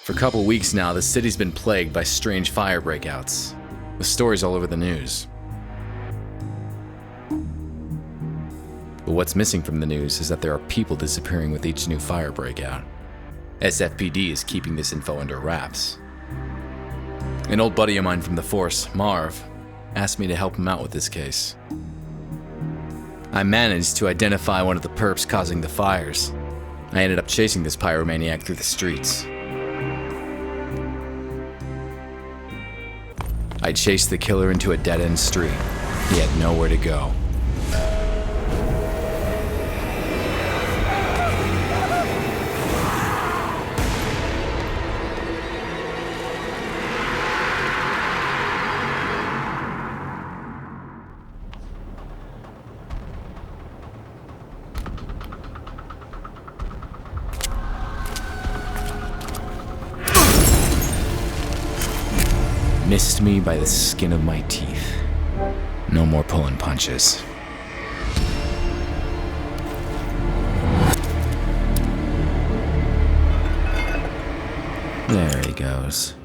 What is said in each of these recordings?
For a couple weeks now, the city's been plagued by strange fire breakouts, with stories all over the news. But what's missing from the news is that there are people disappearing with each new fire breakout. SFPD is keeping this info under wraps. An old buddy of mine from the force, Marv, asked me to help him out with this case. I managed to identify one of the perps causing the fires. I ended up chasing this pyromaniac through the streets. I chased the killer into a dead-end street. He had nowhere to go. Missed me by the skin of my teeth. No more pulling punches. There he goes.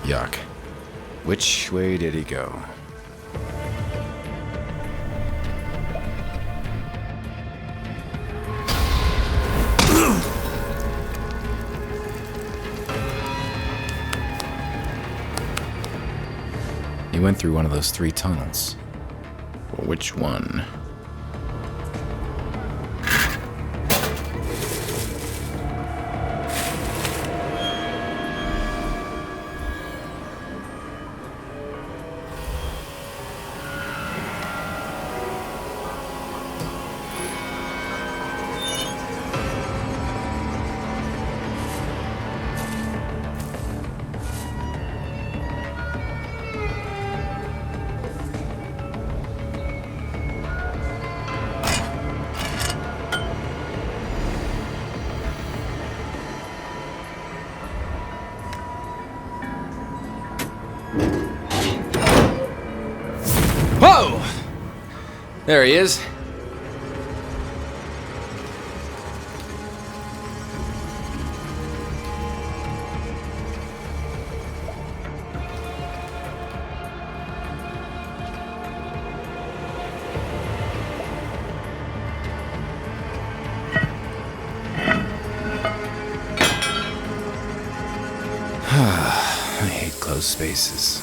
Yuck. Which way did he go? He went through one of those 3 tunnels. But which one? Whoa! There he is. I hate closed spaces.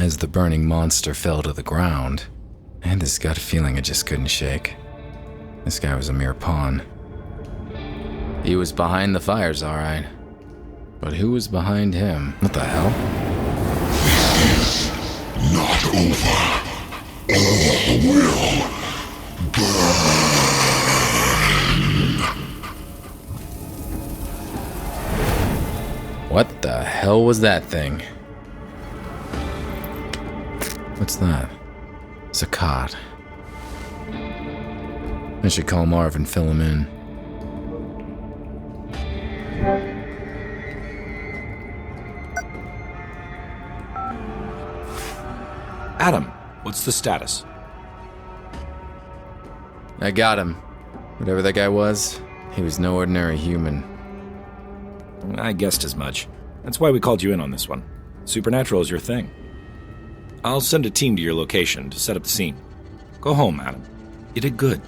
As the burning monster fell to the ground, I had this gut feeling I just couldn't shake. This guy was a mere pawn. He was behind the fires, all right. But who was behind him? What the hell? This is not over. All will burn. What the hell was that thing? What's that? It's a cot. I should call Marv and fill him in. Adam, what's the status? I got him. Whatever that guy was, he was no ordinary human. I guessed as much. That's why we called you in on this one. Supernatural is your thing. I'll send a team to your location to set up the scene. Go home, Adam. You did good.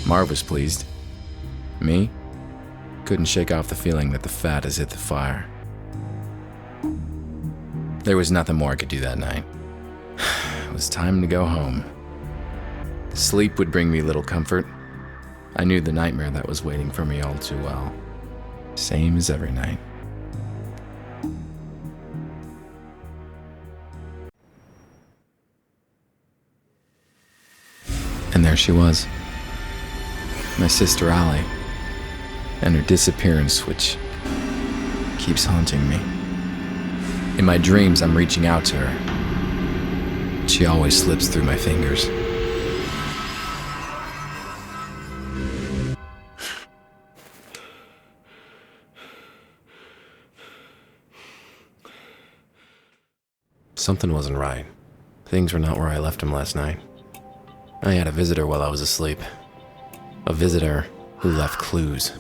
Marv was pleased. Me? Couldn't shake off the feeling that the fat has hit the fire. There was nothing more I could do that night. It was time to go home. Sleep would bring me little comfort. I knew the nightmare that was waiting for me all too well. Same as every night. And there she was. My sister Allie. And her disappearance, which keeps haunting me. In my dreams, I'm reaching out to her. She always slips through my fingers. Something wasn't right. Things were not where I left them last night. I had a visitor while I was asleep. A visitor who left clues.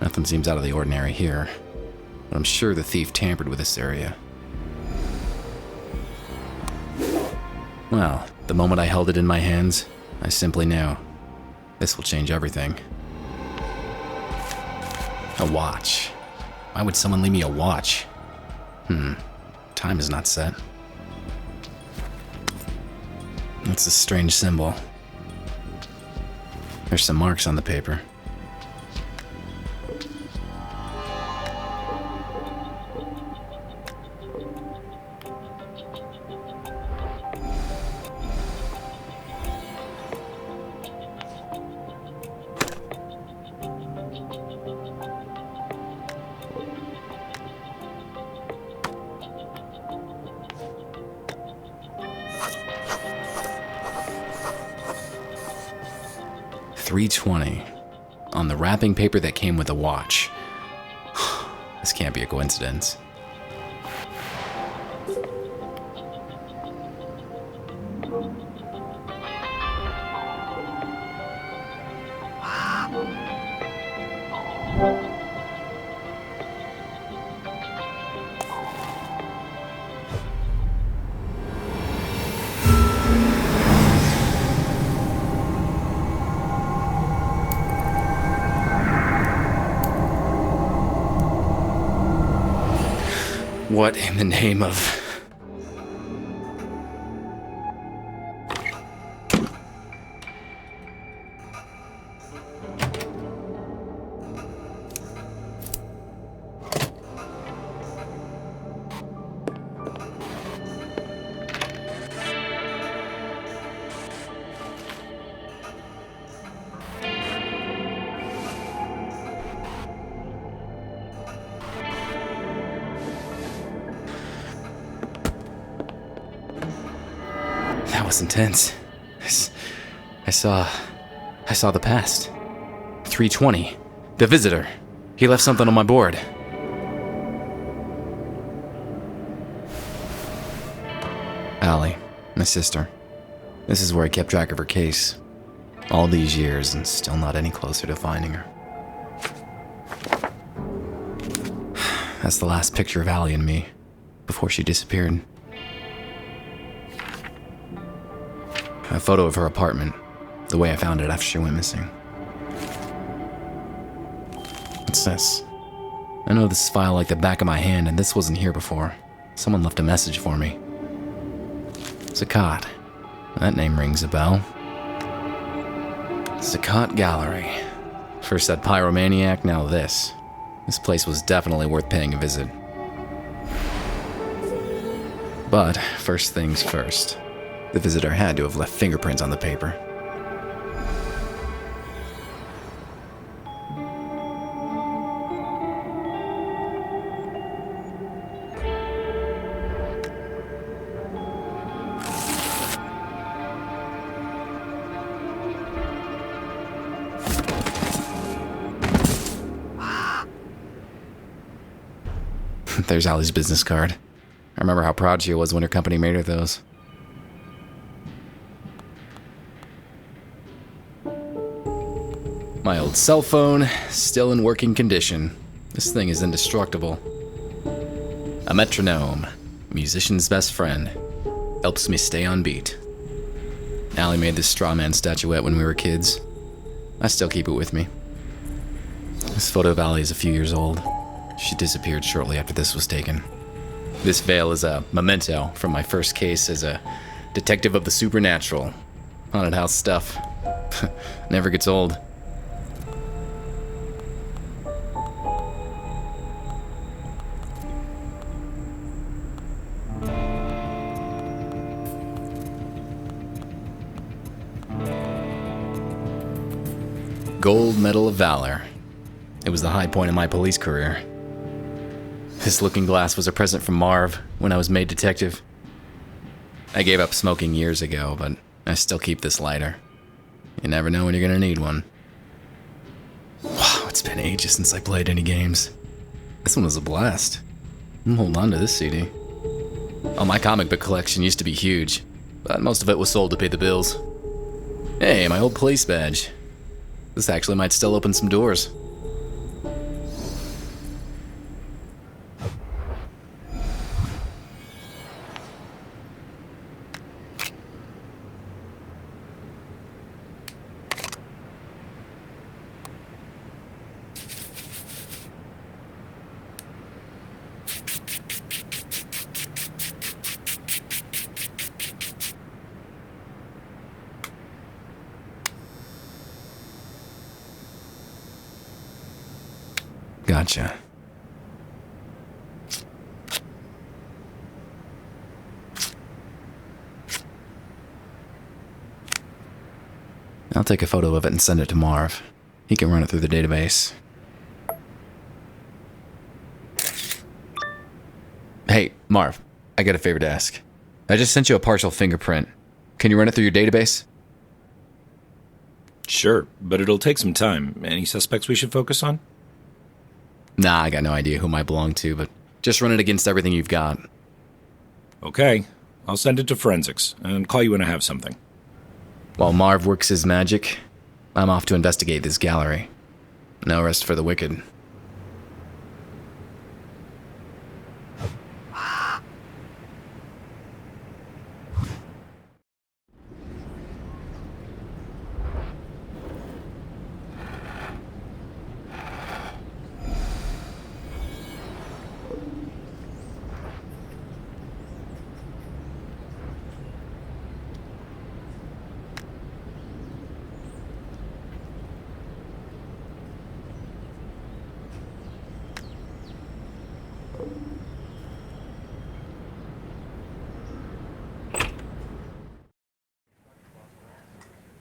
Nothing seems out of the ordinary here, but I'm sure the thief tampered with this area. Well, the moment I held it in my hands, I simply knew. This will change everything. A watch. Why would someone leave me a watch? Time is not set. It's a strange symbol. There's some marks on the paper. $3.20 on the wrapping paper that came with the watch. This can't be a coincidence. What in the name of... That was intense. I saw the past. 3:20. The visitor. He left something on my board. Allie, my sister. This is where I kept track of her case. All these years and still not any closer to finding her. That's the last picture of Allie and me, before she disappeared. A photo of her apartment, the way I found it after she went missing. What's this? I know this file like the back of my hand, and this wasn't here before. Someone left a message for me. Zakat. That name rings a bell. Zakat Gallery. First that pyromaniac, now this. This place was definitely worth paying a visit. But first things first. The visitor had to have left fingerprints on the paper. There's Allie's business card. I remember how proud she was when her company made her those. My old cell phone, still in working condition. This thing is indestructible. A metronome, musician's best friend, helps me stay on beat. Allie made this straw man statuette when we were kids. I still keep it with me. This photo of Allie is a few years old. She disappeared shortly after this was taken. This veil is a memento from my first case as a detective of the supernatural. Haunted house stuff. Never gets old. Gold Medal of Valor. It was the high point of my police career. This looking glass was a present from Marv when I was made detective. I gave up smoking years ago, but I still keep this lighter. You never know when you're gonna need one. Wow, it's been ages since I played any games. This one was a blast. I'm holding on to this CD. Oh, my comic book collection used to be huge, but most of it was sold to pay the bills. Hey, my old police badge. This actually might still open some doors. Gotcha. I'll take a photo of it and send it to Marv. He can run it through the database. Hey, Marv, I got a favor to ask. I just sent you a partial fingerprint. Can you run it through your database? Sure, but it'll take some time. Any suspects we should focus on? Nah, I got no idea who might belong to, but just run it against everything you've got. Okay, I'll send it to forensics and call you when I have something. While Marv works his magic, I'm off to investigate this gallery. No rest for the wicked.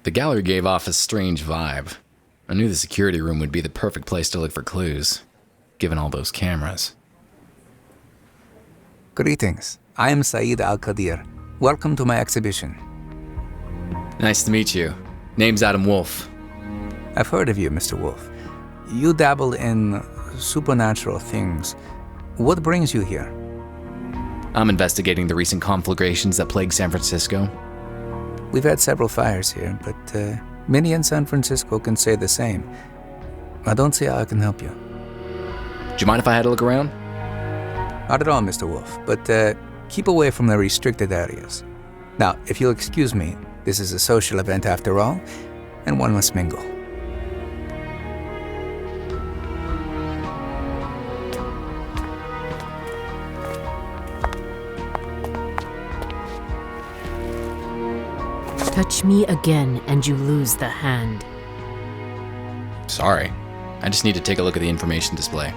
The gallery gave off a strange vibe. I knew the security room would be the perfect place to look for clues, given all those cameras. Greetings. I am Saeed Al-Qadir. Welcome to my exhibition. Nice to meet you. Name's Adam Wольfe. I've heard of you, Mr. Wolfe. You dabble in supernatural things. What brings you here? I'm investigating the recent conflagrations that plague San Francisco. We've had several fires here, but many in San Francisco can say the same. I don't see how I can help you. Do you mind if I had a look around? Not at all, Mr. Wolfe, but keep away from the restricted areas. Now, if you'll excuse me, this is a social event after all, and one must mingle. Touch me again and you lose the hand. Sorry. I just need to take a look at the information display.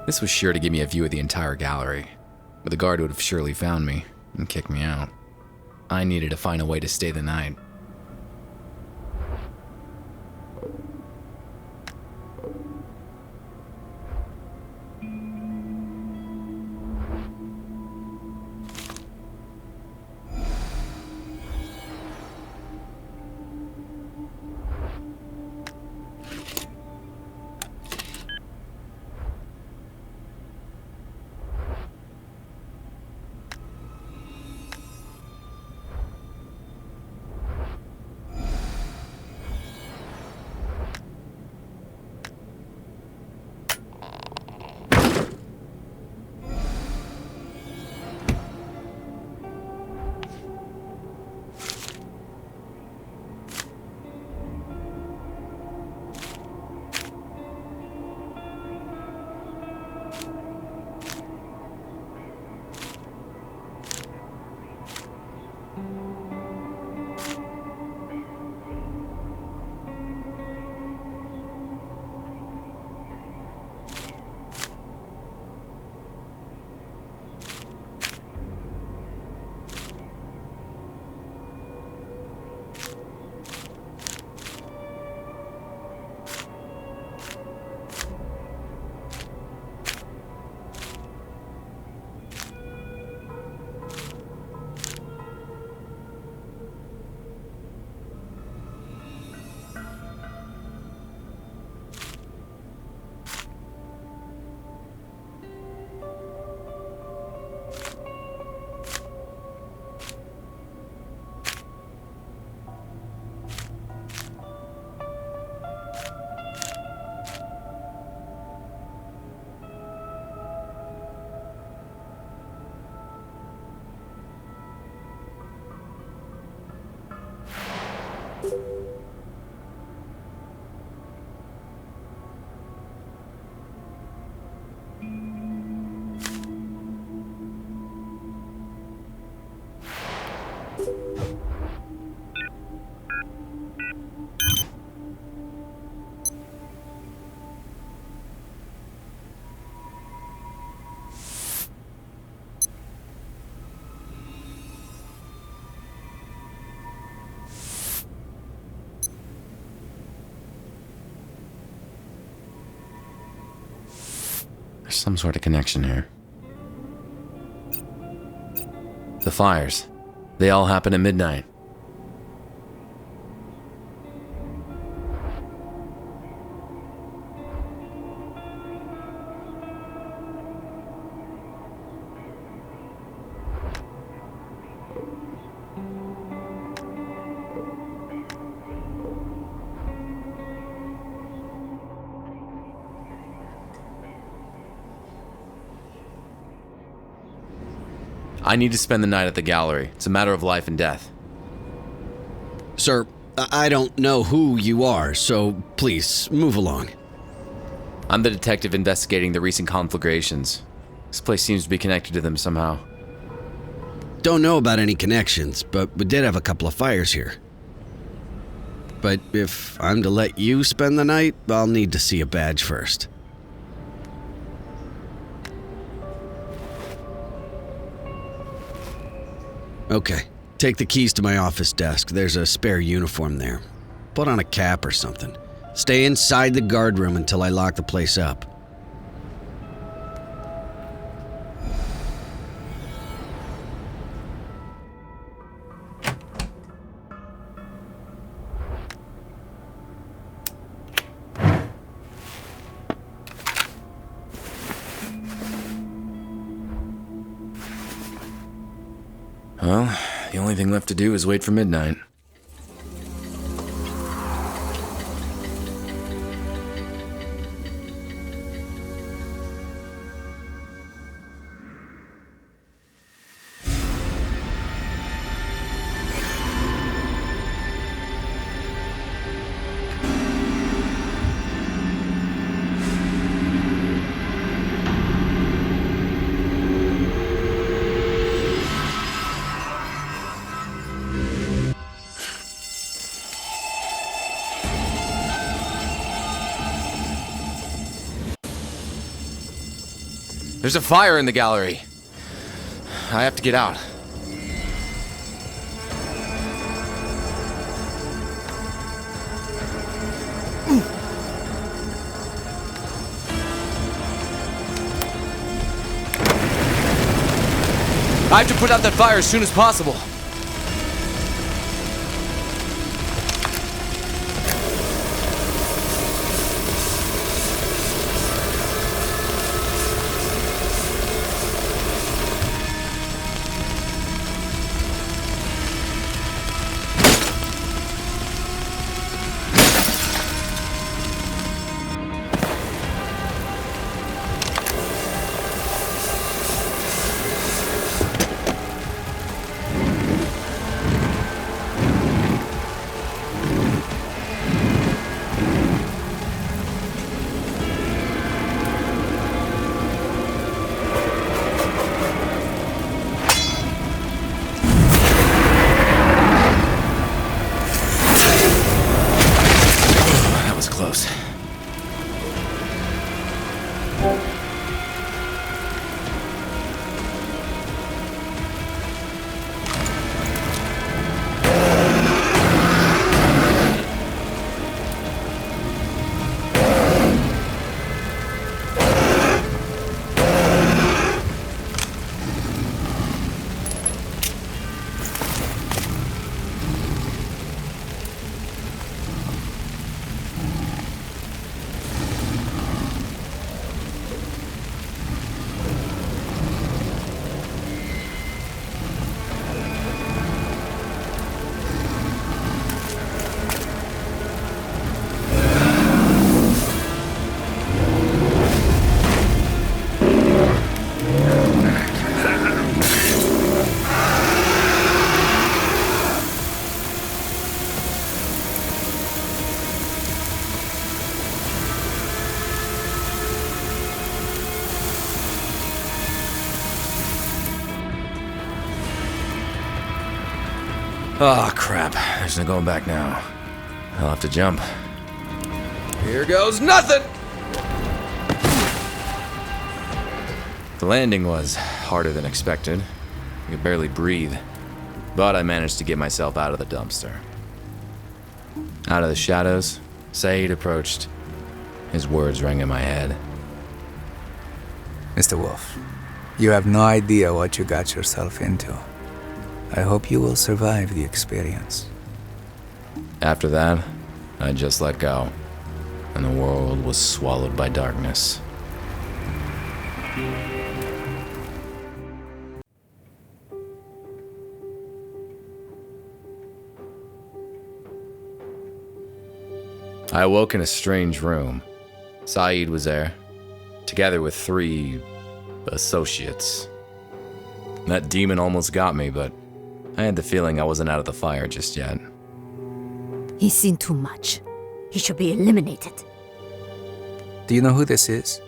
This was sure to give me a view of the entire gallery, but the guard would have surely found me and kicked me out. I needed to find a way to stay the night. some sort of connection here. The fires. They all happen at midnight. I need to spend the night at the gallery. It's a matter of life and death. Sir, I don't know who you are, so please, move along. I'm the detective investigating the recent conflagrations. This place seems to be connected to them somehow. Don't know about any connections, but we did have a couple of fires here. But if I'm to let you spend the night, I'll need to see a badge first. Okay, take the keys to my office desk. There's a spare uniform there. Put on a cap or something. Stay inside the guard room until I lock the place up. Well, the only thing left to do is wait for midnight. There's a fire in the gallery. I have to get out. I have to put out that fire as soon as possible. Oh, crap. There's no going back now. I'll have to jump. Here goes nothing! The landing was harder than expected. I could barely breathe. But I managed to get myself out of the dumpster. Out of the shadows, Saeed approached. His words rang in my head. Mr. Wolfe, you have no idea what you got yourself into. I hope you will survive the experience. After that, I just let go, and the world was swallowed by darkness. I awoke in a strange room. Saeed was there, together with 3 associates. That demon almost got me, but I had the feeling I wasn't out of the fire just yet. He's seen too much. He should be eliminated. Do you know who this is?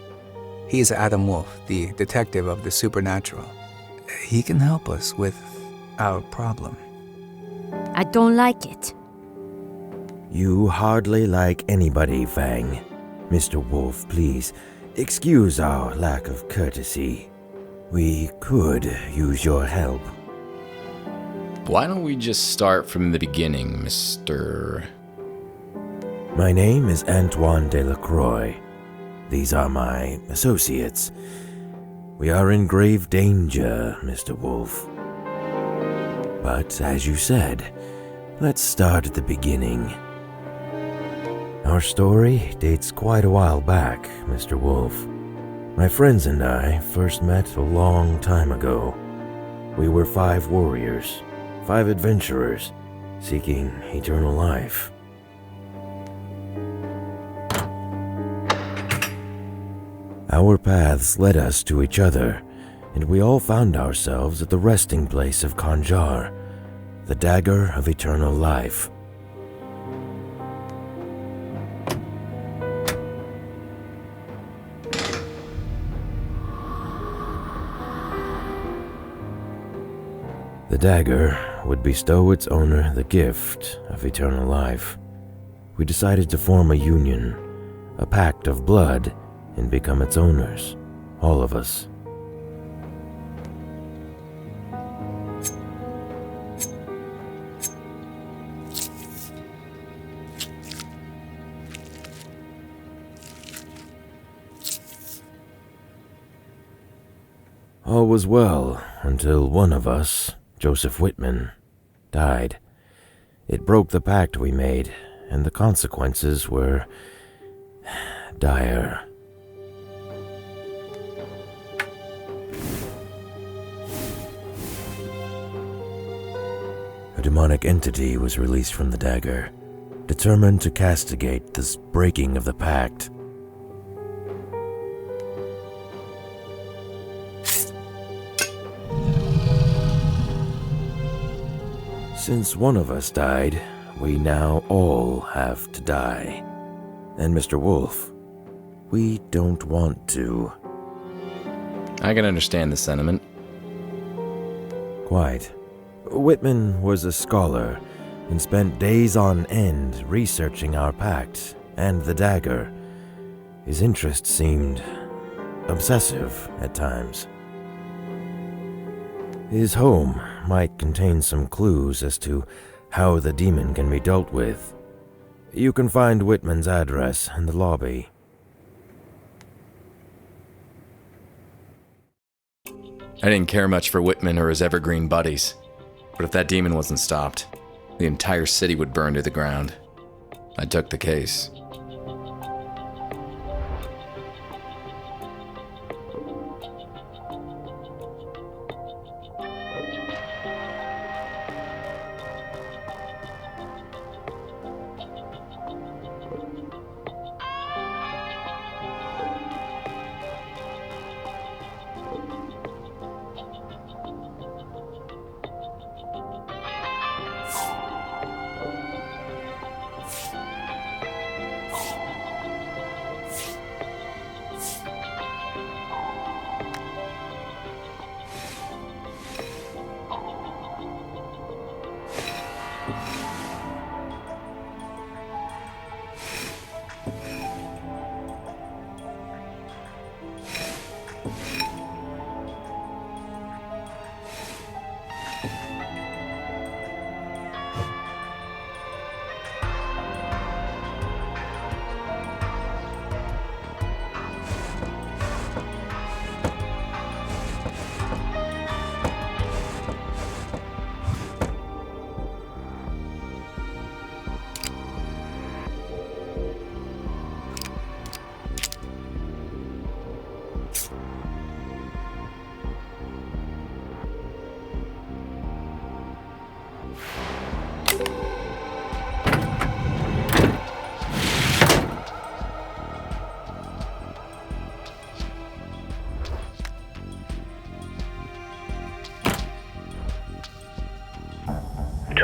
He is Adam Wolf, the detective of the supernatural. He can help us with our problem. I don't like it. You hardly like anybody, Fang. Mr. Wolfe, please, excuse our lack of courtesy. We could use your help. Why don't we just start from the beginning, Mr. My name is Antoine Delacroix. These are my associates. We are in grave danger, Mr. Wolfe. But as you said, let's start at the beginning. Our story dates quite a while back, Mr. Wolfe. My friends and I first met a long time ago. We were 5 warriors, 5 adventurers, seeking eternal life. Our paths led us to each other, and we all found ourselves at the resting place of Kanjar, the dagger of eternal life. The dagger would bestow its owner the gift of eternal life. We decided to form a union, a pact of blood, and become its owners, all of us. All was well until one of us, Joseph Whitman, died. It broke the pact we made, and the consequences were dire. A demonic entity was released from the dagger, determined to castigate this breaking of the pact. Since one of us died, we now all have to die. And Mr. Wolfe, we don't want to. I can understand the sentiment. Quite. Whitman was a scholar and spent days on end researching our pact and the dagger. His interest seemed obsessive at times. His home might contain some clues as to how the demon can be dealt with. You can find Whitman's address in the lobby. I didn't care much for Whitman or his evergreen buddies, but if that demon wasn't stopped, the entire city would burn to the ground. I took the case.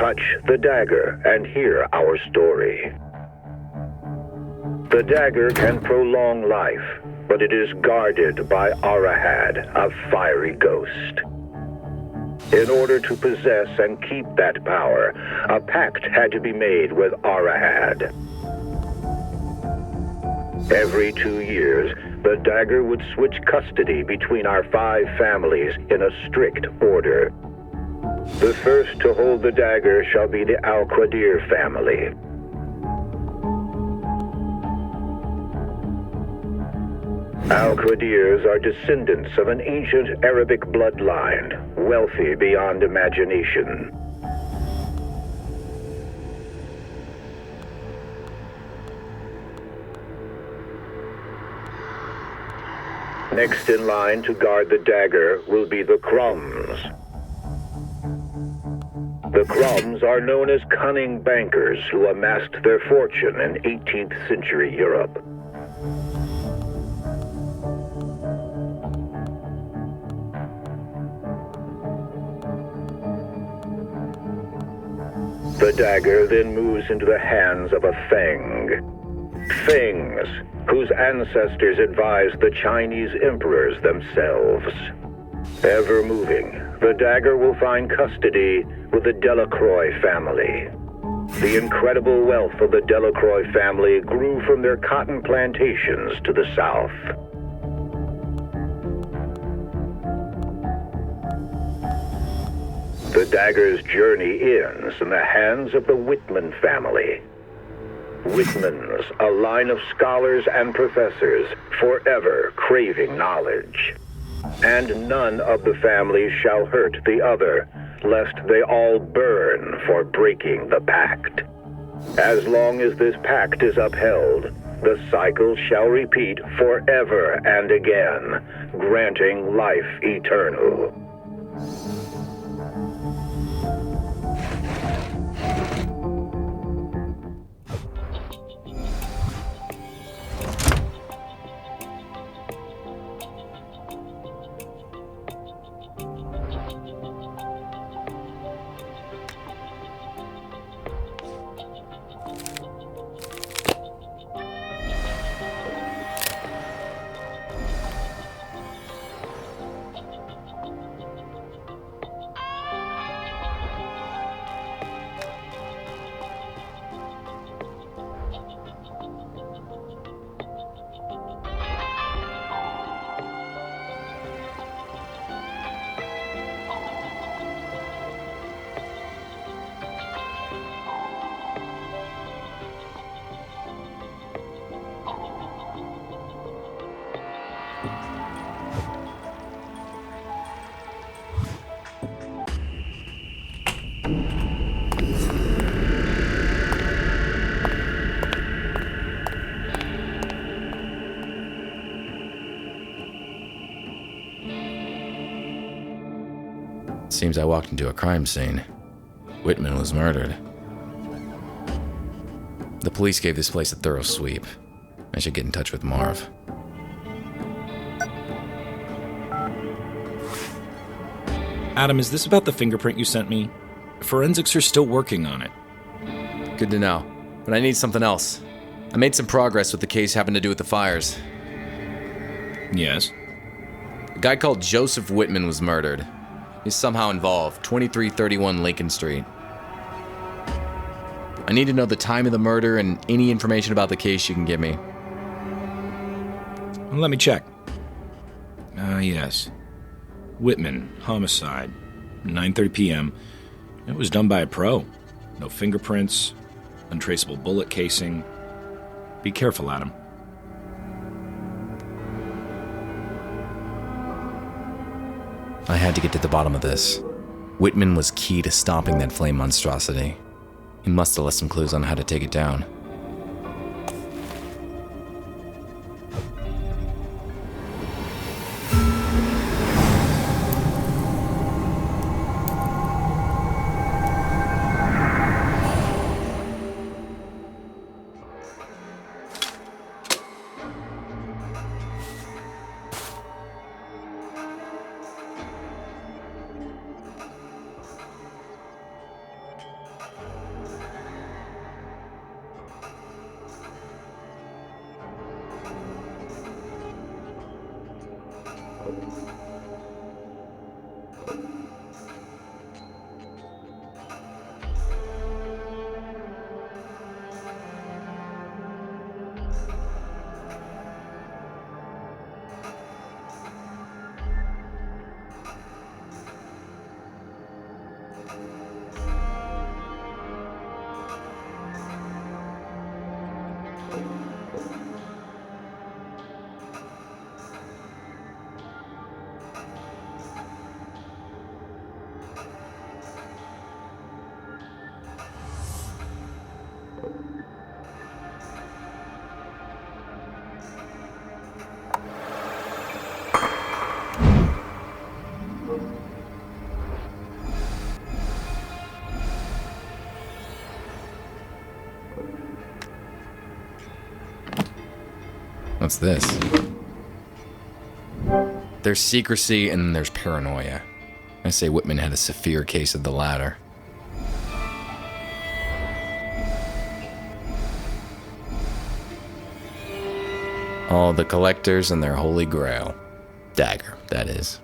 touch the dagger and hear our story. The dagger can prolong life, but it is guarded by Arahad, a fiery ghost. In order to possess and keep that power, a pact had to be made with Arahad. Every 2 years, the dagger would switch custody between our 5 families in a strict order. The first to hold the dagger shall be the Al-Qadir family. Al-Qadirs are descendants of an ancient Arabic bloodline, wealthy beyond imagination. Next in line to guard the dagger will be the Crumbs. The Crumbs are known as cunning bankers who amassed their fortune in 18th century Europe. The dagger then moves into the hands of a Feng. Fengs, whose ancestors advised the Chinese emperors themselves. Ever moving, the dagger will find custody with the Delacroix family. The incredible wealth of the Delacroix family grew from their cotton plantations to the south. The dagger's journey ends in the hands of the Whitman family. Whitmans, a line of scholars and professors, forever craving knowledge. And none of the families shall hurt the other, lest they all burn for breaking the pact. As long as this pact is upheld, the cycle shall repeat forever and again, granting life eternal. Seems I walked into a crime scene. Whitman was murdered. The police gave this place a thorough sweep. I should get in touch with Marv. Adam, is this about the fingerprint you sent me? Forensics are still working on it. Good to know. But I need something else. I made some progress with the case having to do with the fires. Yes? A guy called Joseph Whitman was murdered. He's somehow involved. 2331 Lincoln Street. I need to know the time of the murder and any information about the case you can give me. Let me check. Yes. Whitman, homicide. 9:30 p.m. It was done by a pro. No fingerprints, untraceable bullet casing. Be careful, Adam. I had to get to the bottom of this. Whitman was key to stopping that flame monstrosity. He must have left some clues on how to take it down. What's this? There's secrecy and then there's paranoia. I say Whitman had a severe case of the latter. All the collectors and their holy grail. Dagger, that is.